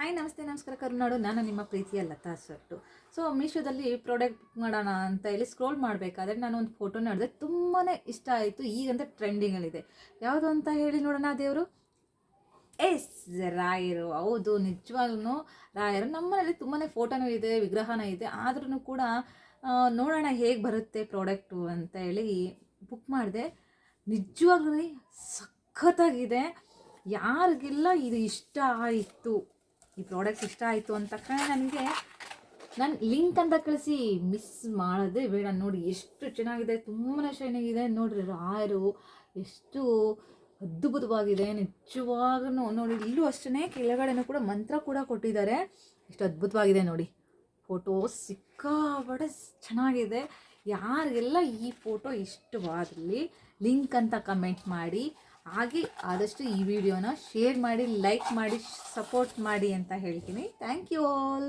Hi ನಮಸ್ತೆ ನಮಸ್ಕಾರ ಕರುನಾಡು. ನಾನು ನಿಮ್ಮ ಪ್ರೀತಿಯ ಲತಾ ಸಟ್ಟು. ಸೊ ಮೀಶೋದಲ್ಲಿ ಪ್ರಾಡಕ್ಟ್ ಬುಕ್ ಮಾಡೋಣ ಅಂತ ಹೇಳಿ ಸ್ಕ್ರೋಲ್ ಮಾಡಬೇಕಾದ್ರೆ ನಾನು ಒಂದು ಫೋಟೋ ನೋಡಿದೆ, ತುಂಬಾ ಇಷ್ಟ ಆಯಿತು. ಈಗಂತ ಟ್ರೆಂಡಿಂಗಲ್ಲಿದೆ. ಯಾವುದು ಅಂತ ಹೇಳಿ ನೋಡೋಣ. ದೇವರು ಎಸ್ ರಾಯರು. ಹೌದು, ನಿಜವಾಗ್ಲೂ ರಾಯರು. ನಮ್ಮನೇಲಿ ತುಂಬಾ ಫೋಟೋನೂ ಇದೆ, ವಿಗ್ರಹನೂ ಇದೆ. ಆದ್ರೂ ಕೂಡ ನೋಡೋಣ ಹೇಗೆ ಬರುತ್ತೆ ಪ್ರಾಡಕ್ಟು ಅಂತ ಹೇಳಿ ಬುಕ್ ಮಾಡಿದೆ. ನಿಜವಾಗ್ಲೂ ಸಖತ್ತಾಗಿದೆ. ಯಾರಿಗೆಲ್ಲ ಇದು ಇಷ್ಟ ಆಯಿತು, ಈ ಪ್ರಾಡಕ್ಟ್ ಇಷ್ಟ ಆಯಿತು ಅಂತ ತಕ್ಷಣ ನನಗೆ ನಾನು ಲಿಂಕ್ ಅಂತ ಕಳಿಸಿ ಮಿಸ್ ಮಾಡೋದೇ ಬೇಡ. ನೋಡಿ ಎಷ್ಟು ಚೆನ್ನಾಗಿದೆ, ತುಂಬಾ ಶೈನಿಗಿದೆ. ನೋಡ್ರಿ ರಾಯರು ಎಷ್ಟು ಅದ್ಭುತವಾಗಿದೆ. ನಿಜವಾಗೂ ನೋಡಿ, ಇಲ್ಲೂ ಅಷ್ಟೇ ಕೆಳಗಡೆನೂ ಕೂಡ ಮಂತ್ರ ಕೂಡ ಕೊಟ್ಟಿದ್ದಾರೆ. ಎಷ್ಟು ಅದ್ಭುತವಾಗಿದೆ ನೋಡಿ. ಫೋಟೋ ಸಿಕ್ಕಾಪಟ್ಟೆ ಚೆನ್ನಾಗಿದೆ. ಯಾರಿಗೆಲ್ಲ ಈ ಫೋಟೋ ಇಷ್ಟವಾದಲ್ಲಿ ಲಿಂಕ್ ಅಂತ ಕಮೆಂಟ್ ಮಾಡಿ. ಹಾಗೆ ಆದಷ್ಟು ಈ ವಿಡಿಯೋನ ಶೇರ್ ಮಾಡಿ, ಲೈಕ್ ಮಾಡಿ, ಸಪೋರ್ಟ್ ಮಾಡಿ ಅಂತ ಹೇಳ್ತೀನಿ. Thank you all.